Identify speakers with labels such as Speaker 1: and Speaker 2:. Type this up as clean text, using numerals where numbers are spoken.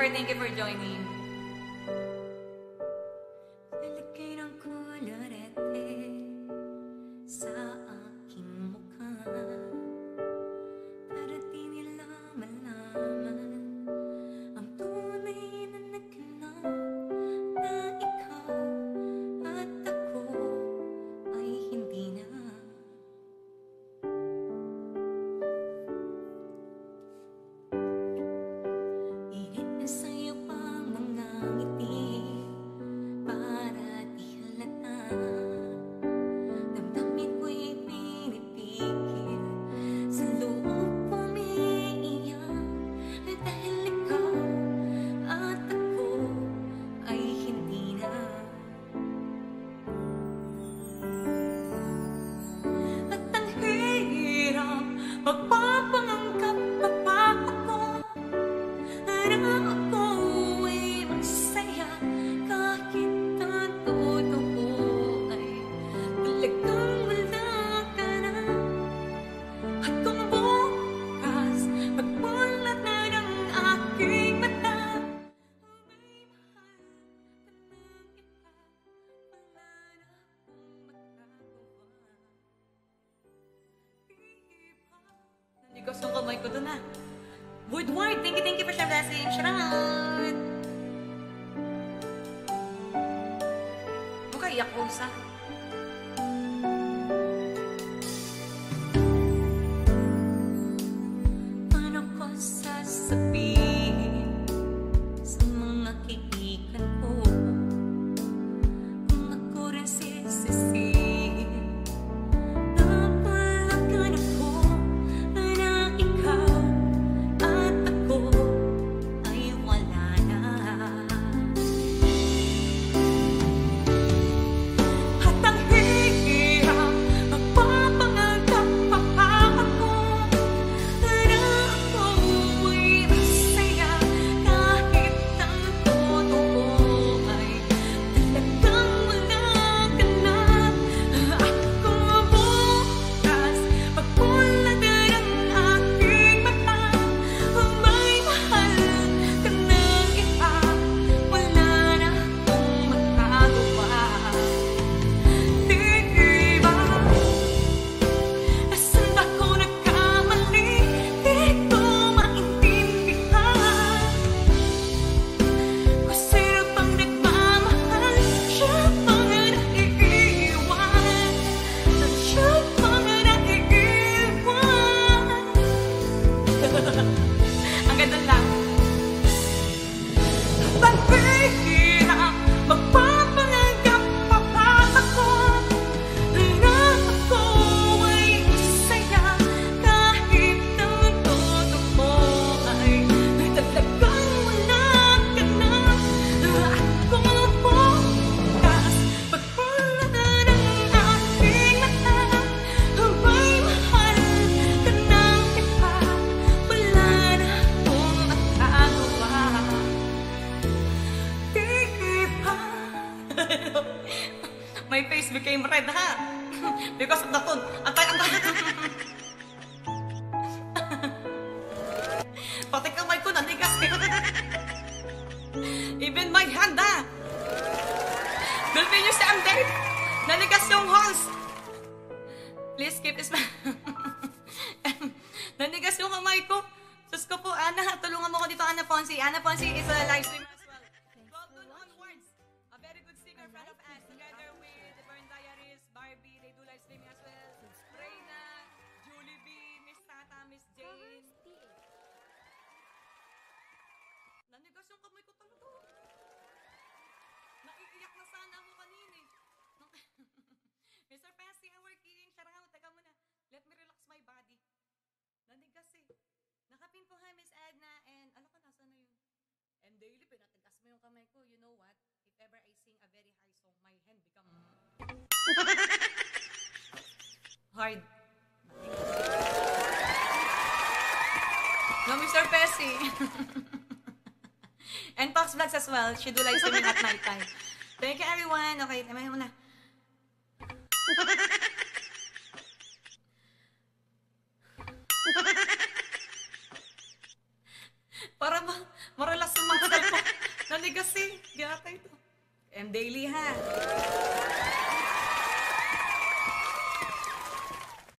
Speaker 1: Jennifer, thank you for joining.
Speaker 2: Lalagay ng kolorete sa aking mukha para di nila malaman ang tunay na naganap na ikaw at ako ay hindi na. Init na sa'yo pang mga ngiti para di halata. Damdamin ko'y pinipigil, sa loob umiiyak, dahil ikaw at ako ay hindi na. At ang hirap magpapanggap pa ako na ako ay masaya kahit ang totoo ay talagang wala ka na. At kung bukas magmulat na ng aking mata, may mahal ka ng iba, wala na akong magagawa.
Speaker 1: Naligas yung kamay ko doon na. Woodward, thank you for your blessing. Sharaut! Okay, iyak ko isa.
Speaker 2: Paano ko sasabihin sa mga kaibigan ko kung ako rin sisisihin? Napalagan ako na ikaw at ako ay wala na. At ang hirap magpapanggap pa ako na ako ay masaya kahit ang totoo ay talagang wala ka na. At kung bukas magmulat na ng aking mata, may mahal ka ng iba, wala na akong magagawa. Di ba? Nasaan ba ako nagkamali? Di ko maintindihan. Kung sino pang nagmamahal, siya pang naiiwan. Siya pang naiiwan.
Speaker 1: Ang ganda lang.
Speaker 2: Pagbihirap magpapanggap pa ako na ako ay masaya kahit ang totoo ay talagang wala ka na. At kung bukas magmulat na ng aking mata, may mahal ka ng iba, wala na akong magagawa. Di ba?
Speaker 1: My face became red, ha? Because of the tone. Antay. Pati kamay ko nanigas. Even my hand, ha? Dolphin yung I'm dead. Nanigas yung host. Please keep this. Nanigas yung kamay ko. Sus ko po, Ana, tulungan mo ko dito, Ana Ponce. Ana Ponce is a live streamer as well. 12 noon onwards. A very good singer, friend of us, together with the Burn Diaries, Barbie, they do live streaming as well. Reyna, Julie B, Miss Tata, Miss Jane. Nanigas yung kamay ko talaga. Naiiyak na sana ako kanina eh. Mr. Fancy, I'm working. Shoutout, teka muna. Let me relax my body. Nanigas eh. Nakapin po ha, Miss Edna, and ano ka, nasa na yun? And daily, pinatigas mo yung kamay ko. You know what? If ever I sing a very high song, my hand become hard. No, Mr. Pesci. And Tox Vlogs as well. She do live streaming at night time. Thank you, everyone. Okay, tama mo na. Para ba, maralas sumakit. M. Daily, ha?